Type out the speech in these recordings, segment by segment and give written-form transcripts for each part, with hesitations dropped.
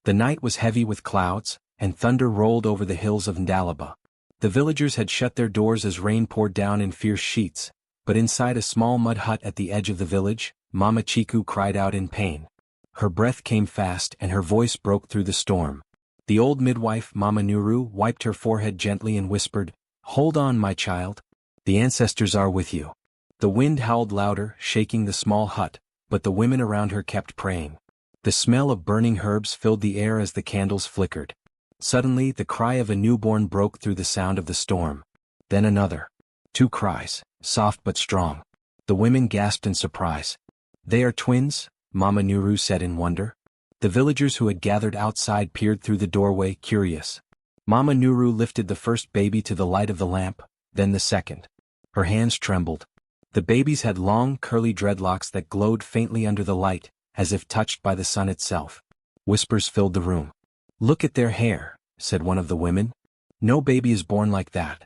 The night was heavy with clouds, and thunder rolled over the hills of Ndalaba. The villagers had shut their doors as rain poured down in fierce sheets, but inside a small mud hut at the edge of the village, Mama Chiku cried out in pain. Her breath came fast and her voice broke through the storm. The old midwife, Mama Nuru, wiped her forehead gently and whispered, "Hold on, my child. The ancestors are with you." The wind howled louder, shaking the small hut, but the women around her kept praying. The smell of burning herbs filled the air as the candles flickered. Suddenly, the cry of a newborn broke through the sound of the storm. Then another. 2 cries, soft but strong. The women gasped in surprise. "They are twins," Mama Nuru said in wonder. The villagers who had gathered outside peered through the doorway, curious. Mama Nuru lifted the first baby to the light of the lamp, then the second. Her hands trembled. The babies had long, curly dreadlocks that glowed faintly under the light, as if touched by the sun itself. Whispers filled the room. "Look at their hair," said one of the women. "No baby is born like that."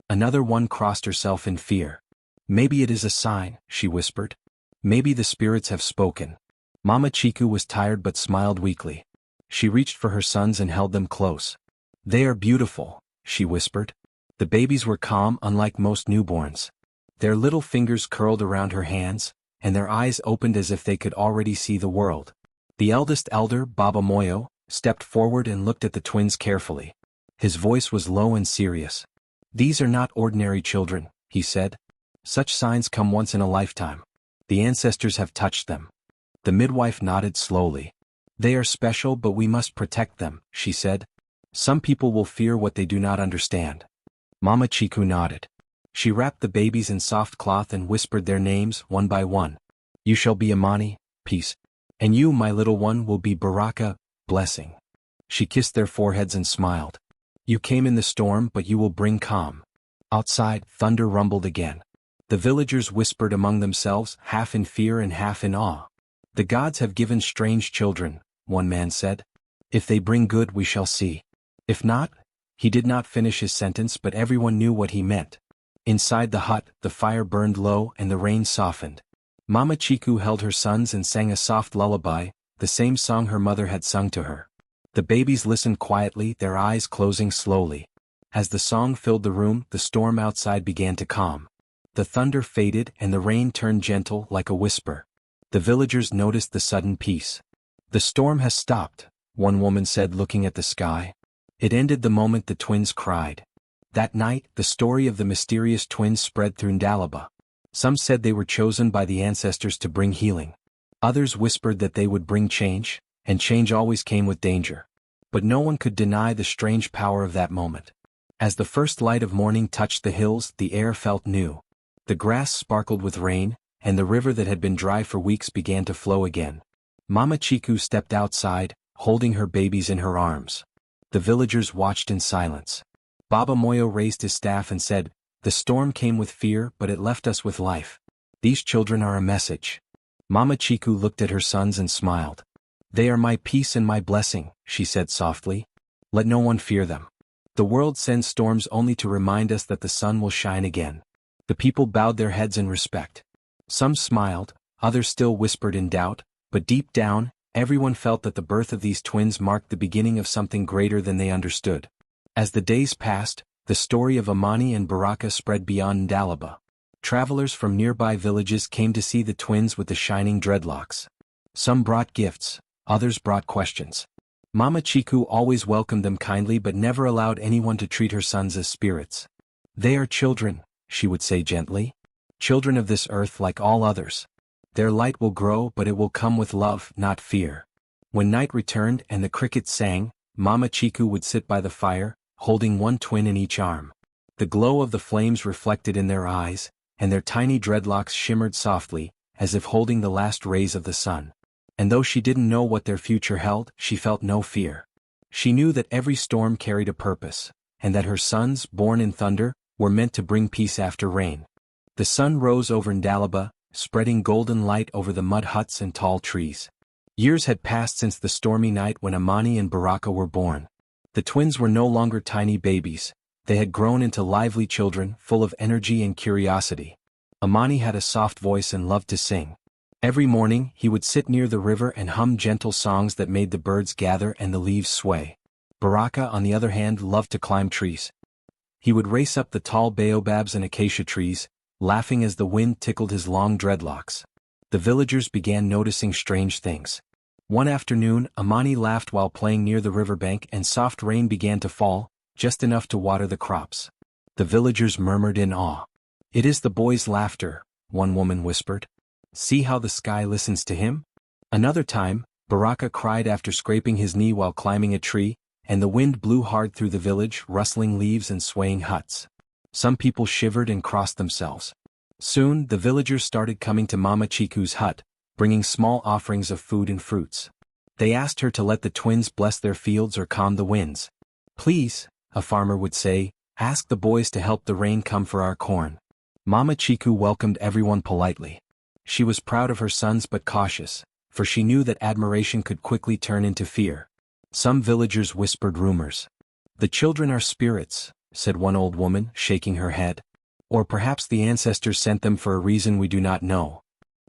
Another one crossed herself in fear. "Maybe it is a sign," she whispered. "Maybe the spirits have spoken." Mama Chiku was tired but smiled weakly. She reached for her sons and held them close. "They are beautiful," she whispered. The babies were calm, unlike most newborns. Their little fingers curled around her hands, and their eyes opened as if they could already see the world. The eldest elder, Baba Moyo, stepped forward and looked at the twins carefully. His voice was low and serious. "These are not ordinary children," he said. "Such signs come once in a lifetime. The ancestors have touched them." The midwife nodded slowly. "They are special, but we must protect them," she said. "Some people will fear what they do not understand." Mama Chiku nodded. She wrapped the babies in soft cloth and whispered their names, one by one. "You shall be Amani, peace. And you, my little one, will be Baraka, blessing." She kissed their foreheads and smiled. "You came in the storm, but you will bring calm." Outside, thunder rumbled again. The villagers whispered among themselves, half in fear and half in awe. "The gods have given strange children," one man said. "If they bring good, we shall see. If not—" He did not finish his sentence, but everyone knew what he meant. Inside the hut, the fire burned low and the rain softened. Mama Chiku held her sons and sang a soft lullaby, the same song her mother had sung to her. The babies listened quietly, their eyes closing slowly. As the song filled the room, the storm outside began to calm. The thunder faded and the rain turned gentle like a whisper. The villagers noticed the sudden peace. "The storm has stopped," one woman said, looking at the sky. It ended the moment the twins cried. That night, the story of the mysterious twins spread through Ndalaba. Some said they were chosen by the ancestors to bring healing. Others whispered that they would bring change, and change always came with danger. But no one could deny the strange power of that moment. As the first light of morning touched the hills, the air felt new. The grass sparkled with rain, and the river that had been dry for weeks began to flow again. Mama Chiku stepped outside, holding her babies in her arms. The villagers watched in silence. Baba Moyo raised his staff and said, "The storm came with fear, but it left us with life. These children are a message." Mama Chiku looked at her sons and smiled. "They are my peace and my blessing," she said softly. "Let no one fear them. The world sends storms only to remind us that the sun will shine again." The people bowed their heads in respect. Some smiled, others still whispered in doubt, but deep down, everyone felt that the birth of these twins marked the beginning of something greater than they understood. As the days passed, the story of Amani and Baraka spread beyond Ndalaba. Travelers from nearby villages came to see the twins with the shining dreadlocks. Some brought gifts, others brought questions. Mama Chiku always welcomed them kindly but never allowed anyone to treat her sons as spirits. "They are children," she would say gently. "Children of this earth like all others. Their light will grow, but it will come with love, not fear." When night returned and the crickets sang, Mama Chiku would sit by the fire, holding one twin in each arm. The glow of the flames reflected in their eyes, and their tiny dreadlocks shimmered softly, as if holding the last rays of the sun. And though she didn't know what their future held, she felt no fear. She knew that every storm carried a purpose, and that her sons, born in thunder, were meant to bring peace after rain. The sun rose over Ndalaba, spreading golden light over the mud huts and tall trees. Years had passed since the stormy night when Amani and Baraka were born. The twins were no longer tiny babies. They had grown into lively children, full of energy and curiosity. Amani had a soft voice and loved to sing. Every morning, he would sit near the river and hum gentle songs that made the birds gather and the leaves sway. Baraka, on the other hand, loved to climb trees. He would race up the tall baobabs and acacia trees, laughing as the wind tickled his long dreadlocks. The villagers began noticing strange things. One afternoon, Amani laughed while playing near the riverbank and soft rain began to fall, just enough to water the crops. The villagers murmured in awe. "It is the boy's laughter," one woman whispered. "See how the sky listens to him?" Another time, Baraka cried after scraping his knee while climbing a tree, and the wind blew hard through the village, rustling leaves and swaying huts. Some people shivered and crossed themselves. Soon, the villagers started coming to Mama Chiku's hut, bringing small offerings of food and fruits. They asked her to let the twins bless their fields or calm the winds. "Please," a farmer would say, "ask the boys to help the rain come for our corn." Mama Chiku welcomed everyone politely. She was proud of her sons but cautious, for she knew that admiration could quickly turn into fear. Some villagers whispered rumors. "The children are spirits," said one old woman, shaking her head. "Or perhaps the ancestors sent them for a reason we do not know."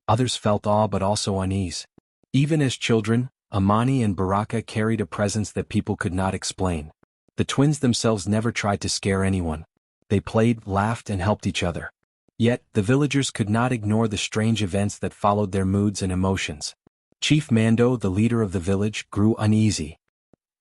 Others felt awe but also unease. Even as children, Amani and Baraka carried a presence that people could not explain. The twins themselves never tried to scare anyone. They played, laughed, and helped each other. Yet, the villagers could not ignore the strange events that followed their moods and emotions. Chief Mando, the leader of the village, grew uneasy.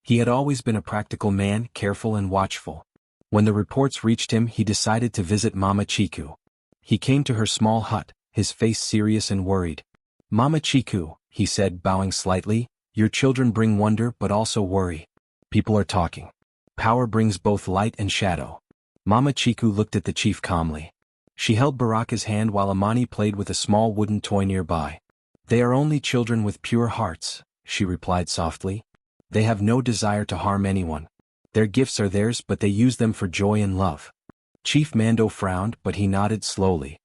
He had always been a practical man, careful and watchful. When the reports reached him, he decided to visit Mama Chiku. He came to her small hut, his face serious and worried. "Mama Chiku," he said, bowing slightly, "your children bring wonder but also worry. People are talking. Power brings both light and shadow." Mama Chiku looked at the chief calmly. She held Baraka's hand while Amani played with a small wooden toy nearby. "They are only children with pure hearts," she replied softly. "They have no desire to harm anyone. Their gifts are theirs but they use them for joy and love." Chief Mando frowned but he nodded slowly.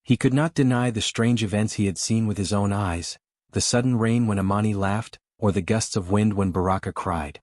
He could not deny the strange events he had seen with his own eyes, the sudden rain when Amani laughed, or the gusts of wind when Baraka cried.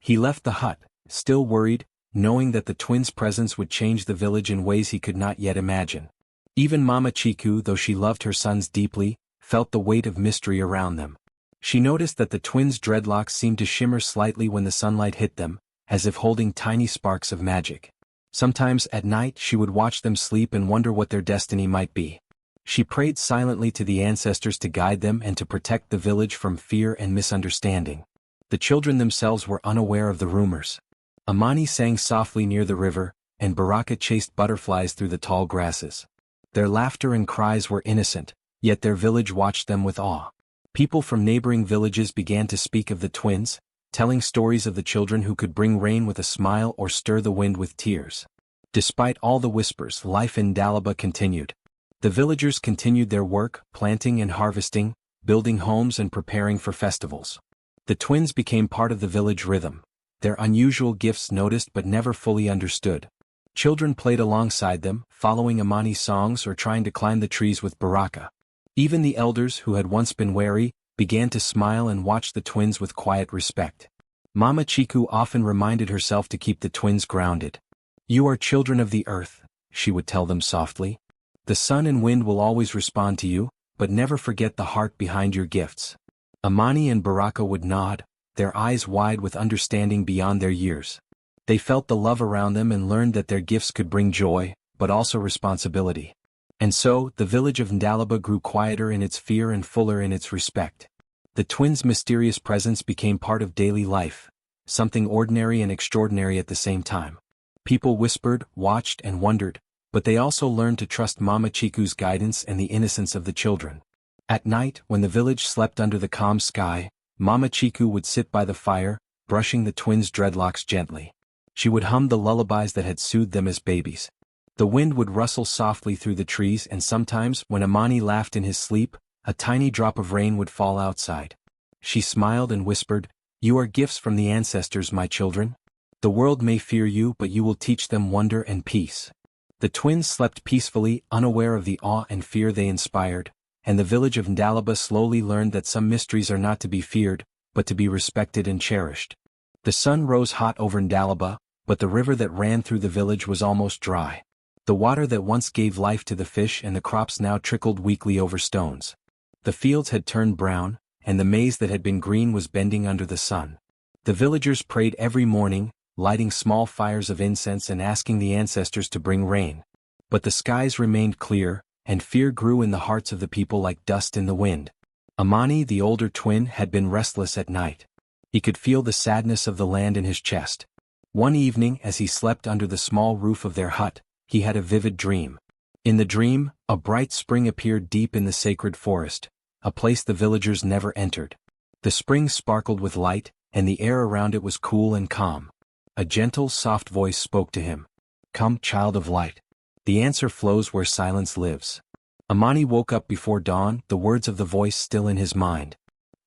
He left the hut, still worried, knowing that the twins' presence would change the village in ways he could not yet imagine. Even Mama Chiku, though she loved her sons deeply, felt the weight of mystery around them. She noticed that the twins' dreadlocks seemed to shimmer slightly when the sunlight hit them, as if holding tiny sparks of magic. Sometimes at night she would watch them sleep and wonder what their destiny might be. She prayed silently to the ancestors to guide them and to protect the village from fear and misunderstanding. The children themselves were unaware of the rumors. Amani sang softly near the river, and Baraka chased butterflies through the tall grasses. Their laughter and cries were innocent, yet their village watched them with awe. People from neighboring villages began to speak of the twins, telling stories of the children who could bring rain with a smile or stir the wind with tears. Despite all the whispers, life in Dalaba continued. The villagers continued their work, planting and harvesting, building homes and preparing for festivals. The twins became part of the village rhythm, their unusual gifts noticed but never fully understood. Children played alongside them, following Amani's songs or trying to climb the trees with Baraka. Even the elders, who had once been wary, began to smile and watch the twins with quiet respect. Mama Chiku often reminded herself to keep the twins grounded. "You are children of the earth," she would tell them softly. "The sun and wind will always respond to you, but never forget the heart behind your gifts." Amani and Baraka would nod, their eyes wide with understanding beyond their years. They felt the love around them and learned that their gifts could bring joy, but also responsibility. And so, the village of Ndalaba grew quieter in its fear and fuller in its respect. The twins' mysterious presence became part of daily life, something ordinary and extraordinary at the same time. People whispered, watched, and wondered, but they also learned to trust Mama Chiku's guidance and the innocence of the children. At night, when the village slept under the calm sky, Mama Chiku would sit by the fire, brushing the twins' dreadlocks gently. She would hum the lullabies that had soothed them as babies. The wind would rustle softly through the trees and sometimes, when Amani laughed in his sleep, a tiny drop of rain would fall outside. She smiled and whispered, "You are gifts from the ancestors, my children. The world may fear you but you will teach them wonder and peace." The twins slept peacefully, unaware of the awe and fear they inspired, and the village of Ndalaba slowly learned that some mysteries are not to be feared, but to be respected and cherished. The sun rose hot over Ndalaba, but the river that ran through the village was almost dry. The water that once gave life to the fish and the crops now trickled weakly over stones. The fields had turned brown, and the maize that had been green was bending under the sun. The villagers prayed every morning, lighting small fires of incense and asking the ancestors to bring rain. But the skies remained clear, and fear grew in the hearts of the people like dust in the wind. Amani, the older twin, had been restless at night. He could feel the sadness of the land in his chest. One evening, as he slept under the small roof of their hut, he had a vivid dream. In the dream, a bright spring appeared deep in the sacred forest, a place the villagers never entered. The spring sparkled with light, and the air around it was cool and calm. A gentle, soft voice spoke to him. "Come, child of light. The answer flows where silence lives." Amani woke up before dawn, the words of the voice still in his mind.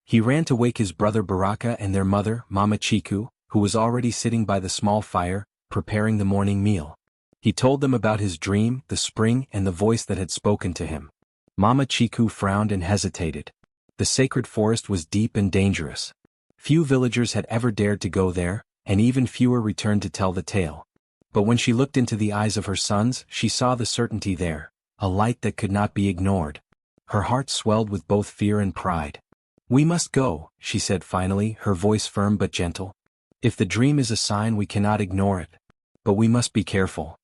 He ran to wake his brother Baraka and their mother, Mama Chiku, who was already sitting by the small fire, preparing the morning meal. He told them about his dream, the spring, and the voice that had spoken to him. Mama Chiku frowned and hesitated. The sacred forest was deep and dangerous. Few villagers had ever dared to go there, and even fewer returned to tell the tale. But when she looked into the eyes of her sons, she saw the certainty there, a light that could not be ignored. Her heart swelled with both fear and pride. "We must go," she said finally, her voice firm but gentle. "If the dream is a sign, we cannot ignore it. But we must be careful."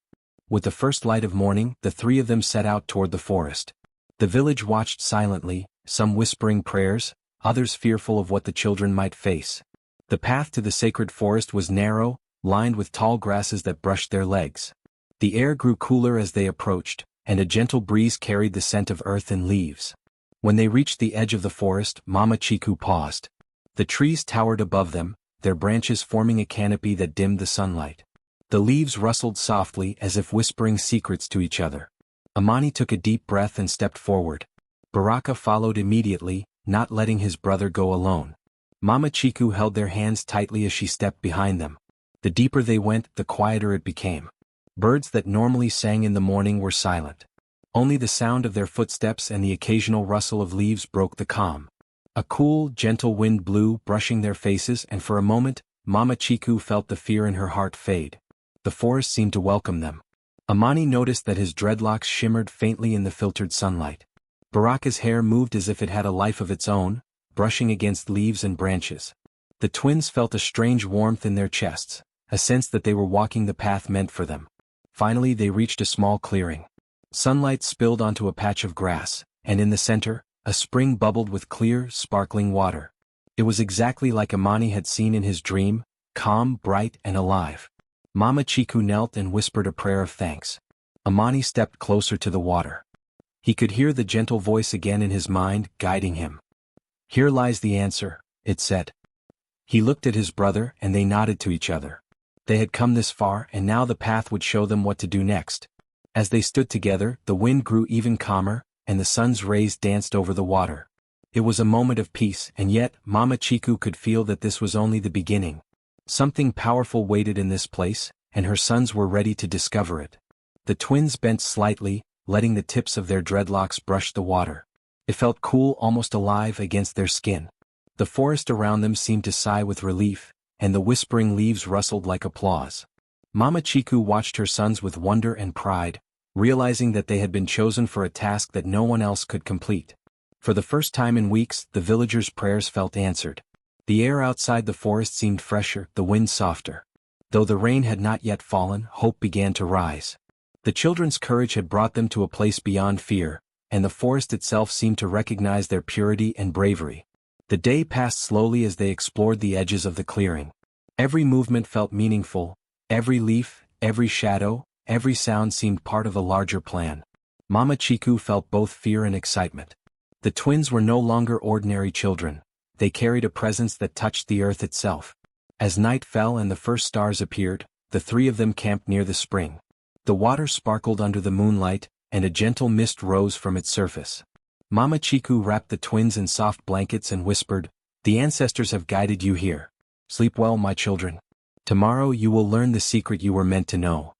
With the first light of morning, the three of them set out toward the forest. The village watched silently, some whispering prayers, others fearful of what the children might face. The path to the sacred forest was narrow, lined with tall grasses that brushed their legs. The air grew cooler as they approached, and a gentle breeze carried the scent of earth and leaves. When they reached the edge of the forest, Mama Chiku paused. The trees towered above them, their branches forming a canopy that dimmed the sunlight. The leaves rustled softly as if whispering secrets to each other. Amani took a deep breath and stepped forward. Baraka followed immediately, not letting his brother go alone. Mama Chiku held their hands tightly as she stepped behind them. The deeper they went, the quieter it became. Birds that normally sang in the morning were silent. Only the sound of their footsteps and the occasional rustle of leaves broke the calm. A cool, gentle wind blew, brushing their faces, and for a moment, Mama Chiku felt the fear in her heart fade. The forest seemed to welcome them. Amani noticed that his dreadlocks shimmered faintly in the filtered sunlight. Baraka's hair moved as if it had a life of its own, brushing against leaves and branches. The twins felt a strange warmth in their chests, a sense that they were walking the path meant for them. Finally they reached a small clearing. Sunlight spilled onto a patch of grass, and in the center, a spring bubbled with clear, sparkling water. It was exactly like Amani had seen in his dream, calm, bright, and alive. Mama Chiku knelt and whispered a prayer of thanks. Amani stepped closer to the water. He could hear the gentle voice again in his mind, guiding him. "Here lies the answer," it said. He looked at his brother, and they nodded to each other. They had come this far, and now the path would show them what to do next. As they stood together, the wind grew even calmer, and the sun's rays danced over the water. It was a moment of peace, and yet, Mama Chiku could feel that this was only the beginning. Something powerful waited in this place, and her sons were ready to discover it. The twins bent slightly, letting the tips of their dreadlocks brush the water. It felt cool, almost alive, against their skin. The forest around them seemed to sigh with relief, and the whispering leaves rustled like applause. Mama Chiku watched her sons with wonder and pride, realizing that they had been chosen for a task that no one else could complete. For the first time in weeks, the villagers' prayers felt answered. The air outside the forest seemed fresher, the wind softer. Though the rain had not yet fallen, hope began to rise. The children's courage had brought them to a place beyond fear, and the forest itself seemed to recognize their purity and bravery. The day passed slowly as they explored the edges of the clearing. Every movement felt meaningful, every leaf, every shadow, every sound seemed part of a larger plan. Mama Chiku felt both fear and excitement. The twins were no longer ordinary children. They carried a presence that touched the earth itself. As night fell and the first stars appeared, the three of them camped near the spring. The water sparkled under the moonlight, and a gentle mist rose from its surface. Mama Chiku wrapped the twins in soft blankets and whispered, "The ancestors have guided you here. Sleep well, my children. Tomorrow you will learn the secret you were meant to know."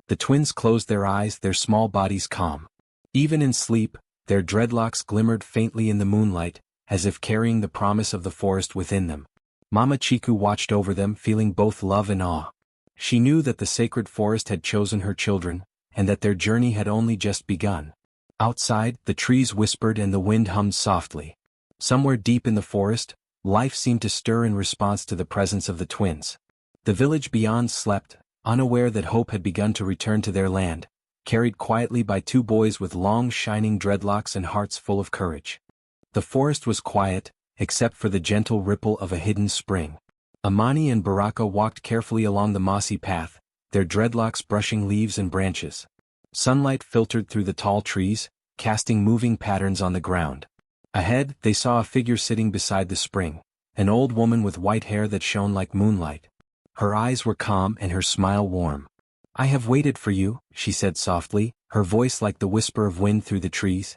The twins closed their eyes, their small bodies calm. Even in sleep, their dreadlocks glimmered faintly in the moonlight, as if carrying the promise of the forest within them. Mama Chiku watched over them, feeling both love and awe. She knew that the sacred forest had chosen her children, and that their journey had only just begun. Outside, the trees whispered and the wind hummed softly. Somewhere deep in the forest, life seemed to stir in response to the presence of the twins. The village beyond slept, unaware that hope had begun to return to their land, carried quietly by two boys with long shining dreadlocks and hearts full of courage. The forest was quiet, except for the gentle ripple of a hidden spring. Amani and Baraka walked carefully along the mossy path, their dreadlocks brushing leaves and branches. Sunlight filtered through the tall trees, casting moving patterns on the ground. Ahead, they saw a figure sitting beside the spring, an old woman with white hair that shone like moonlight. Her eyes were calm and her smile warm. "I have waited for you," she said softly, her voice like the whisper of wind through the trees.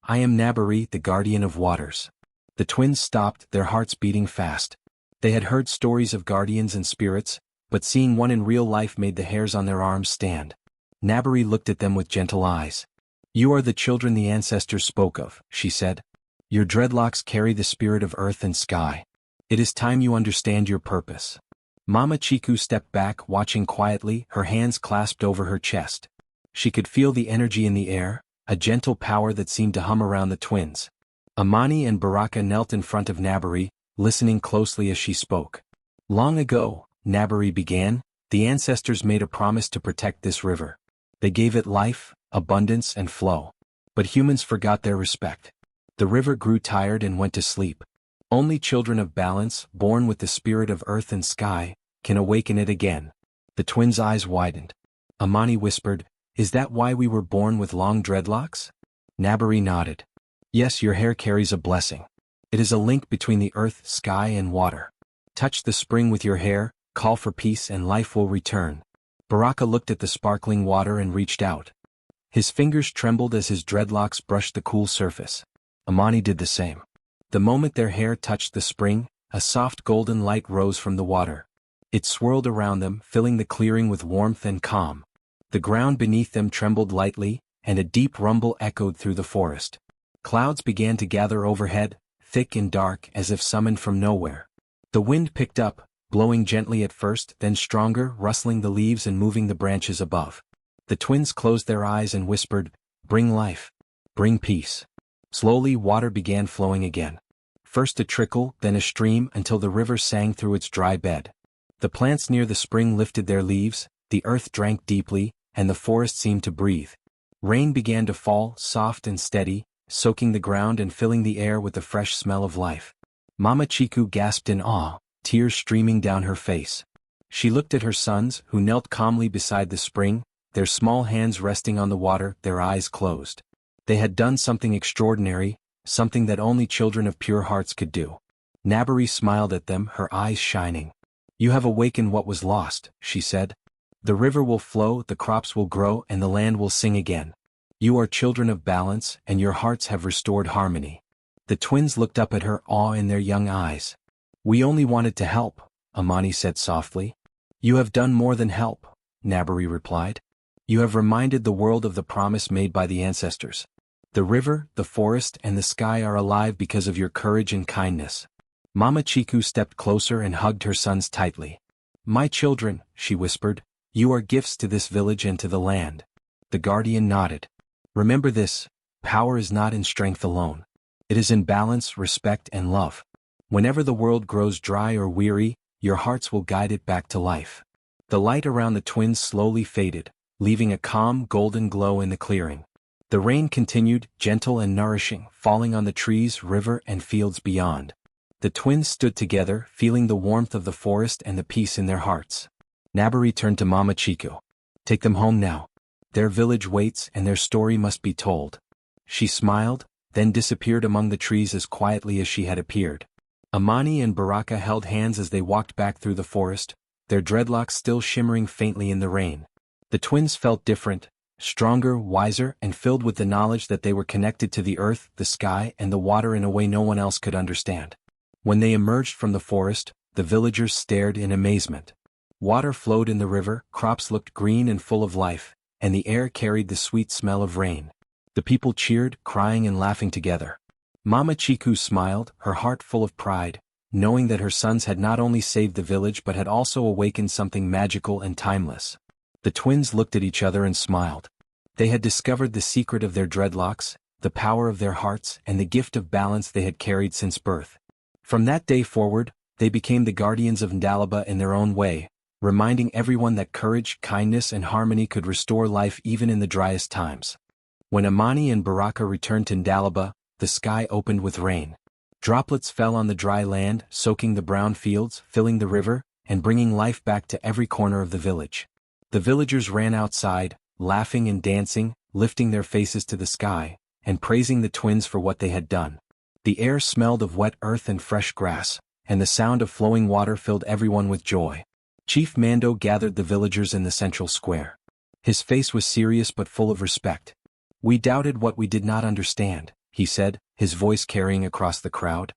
"I am Nabari, the guardian of waters." The twins stopped, their hearts beating fast. They had heard stories of guardians and spirits, but seeing one in real life made the hairs on their arms stand. Nabari looked at them with gentle eyes. "You are the children the ancestors spoke of," she said. "Your dreadlocks carry the spirit of earth and sky. It is time you understand your purpose." Mama Chiku stepped back, watching quietly, her hands clasped over her chest. She could feel the energy in the air, a gentle power that seemed to hum around the twins. Amani and Baraka knelt in front of Nabari, listening closely as she spoke. "Long ago," Nabari began, "the ancestors made a promise to protect this river. They gave it life, abundance and flow. But humans forgot their respect. The river grew tired and went to sleep. Only children of balance, born with the spirit of earth and sky, can awaken it again." The twins' eyes widened. Amani whispered, "Is that why we were born with long dreadlocks?" Nabari nodded. "Yes, your hair carries a blessing. It is a link between the earth, sky and water. Touch the spring with your hair, call for peace and life will return." Baraka looked at the sparkling water and reached out. His fingers trembled as his dreadlocks brushed the cool surface. Amani did the same. The moment their hair touched the spring, a soft golden light rose from the water. It swirled around them, filling the clearing with warmth and calm. The ground beneath them trembled lightly, and a deep rumble echoed through the forest. Clouds began to gather overhead, thick and dark as if summoned from nowhere. The wind picked up, blowing gently at first, then stronger, rustling the leaves and moving the branches above. The twins closed their eyes and whispered, "Bring life. Bring peace." Slowly, water began flowing again. First a trickle, then a stream, until the river sang through its dry bed. The plants near the spring lifted their leaves, the earth drank deeply, and the forest seemed to breathe. Rain began to fall, soft and steady, soaking the ground and filling the air with the fresh smell of life. Mama Chiku gasped in awe, tears streaming down her face. She looked at her sons, who knelt calmly beside the spring, their small hands resting on the water, their eyes closed. They had done something extraordinary, something that only children of pure hearts could do. Nabari smiled at them, her eyes shining. "You have awakened what was lost," she said. "The river will flow, the crops will grow, and the land will sing again. You are children of balance, and your hearts have restored harmony." The twins looked up at her, awe in their young eyes. "We only wanted to help," Amani said softly. "You have done more than help," Nabari replied. "You have reminded the world of the promise made by the ancestors. The river, the forest, and the sky are alive because of your courage and kindness." Mama Chiku stepped closer and hugged her sons tightly. "My children," she whispered, "you are gifts to this village and to the land." The guardian nodded. "Remember this, power is not in strength alone. It is in balance, respect, and love. Whenever the world grows dry or weary, your hearts will guide it back to life." The light around the twins slowly faded, leaving a calm, golden glow in the clearing. The rain continued, gentle and nourishing, falling on the trees, river, and fields beyond. The twins stood together, feeling the warmth of the forest and the peace in their hearts. Nabari turned to Mama Chiku. "Take them home now. Their village waits and their story must be told." She smiled, then disappeared among the trees as quietly as she had appeared. Amani and Baraka held hands as they walked back through the forest, their dreadlocks still shimmering faintly in the rain. The twins felt different, stronger, wiser, and filled with the knowledge that they were connected to the earth, the sky, and the water in a way no one else could understand. When they emerged from the forest, the villagers stared in amazement. Water flowed in the river, crops looked green and full of life, and the air carried the sweet smell of rain. The people cheered, crying and laughing together. Mama Chiku smiled, her heart full of pride, knowing that her sons had not only saved the village but had also awakened something magical and timeless. The twins looked at each other and smiled. They had discovered the secret of their dreadlocks, the power of their hearts, and the gift of balance they had carried since birth. From that day forward, they became the guardians of Ndalaba in their own way, reminding everyone that courage, kindness, and harmony could restore life even in the driest times. When Amani and Baraka returned to Ndalaba, the sky opened with rain. Droplets fell on the dry land, soaking the brown fields, filling the river, and bringing life back to every corner of the village. The villagers ran outside, laughing and dancing, lifting their faces to the sky, and praising the twins for what they had done. The air smelled of wet earth and fresh grass, and the sound of flowing water filled everyone with joy. Chief Mando gathered the villagers in the central square. His face was serious but full of respect. "We doubted what we did not understand," he said, his voice carrying across the crowd.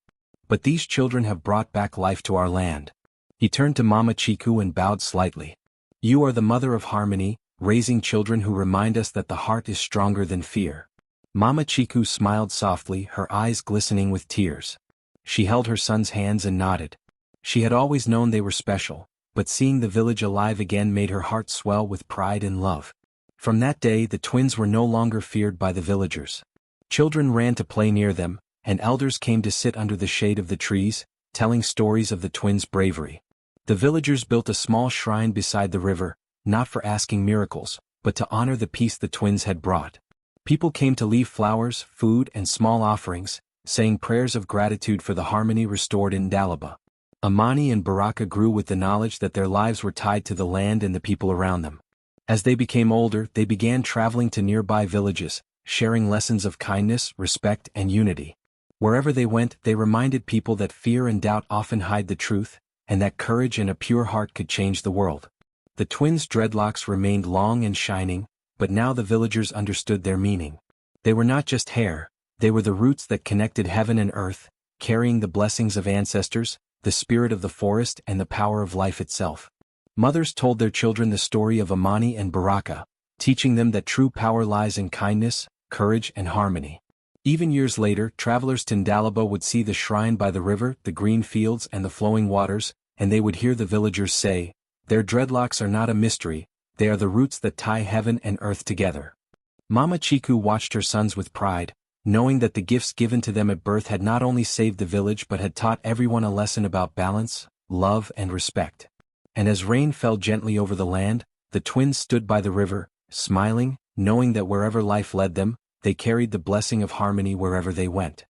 "But these children have brought back life to our land." He turned to Mama Chiku and bowed slightly. "You are the mother of harmony, raising children who remind us that the heart is stronger than fear." Mama Chiku smiled softly, her eyes glistening with tears. She held her son's hands and nodded. She had always known they were special, but seeing the village alive again made her heart swell with pride and love. From that day the twins were no longer feared by the villagers. Children ran to play near them, and elders came to sit under the shade of the trees, telling stories of the twins' bravery. The villagers built a small shrine beside the river, not for asking miracles, but to honor the peace the twins had brought. People came to leave flowers, food, and small offerings, saying prayers of gratitude for the harmony restored in Ndalaba. Amani and Baraka grew with the knowledge that their lives were tied to the land and the people around them. As they became older, they began traveling to nearby villages, sharing lessons of kindness, respect, and unity. Wherever they went, they reminded people that fear and doubt often hide the truth, and that courage and a pure heart could change the world. The twins' dreadlocks remained long and shining, but now the villagers understood their meaning. They were not just hair, they were the roots that connected heaven and earth, carrying the blessings of ancestors, the spirit of the forest, and the power of life itself. Mothers told their children the story of Amani and Baraka, teaching them that true power lies in kindness, courage, and harmony. Even years later, travelers to Ndalaba would see the shrine by the river, the green fields, and the flowing waters, and they would hear the villagers say, "Their dreadlocks are not a mystery, they are the roots that tie heaven and earth together." Mama Chiku watched her sons with pride, knowing that the gifts given to them at birth had not only saved the village but had taught everyone a lesson about balance, love, and respect. And as rain fell gently over the land, the twins stood by the river, smiling, knowing that wherever life led them, they carried the blessing of harmony wherever they went.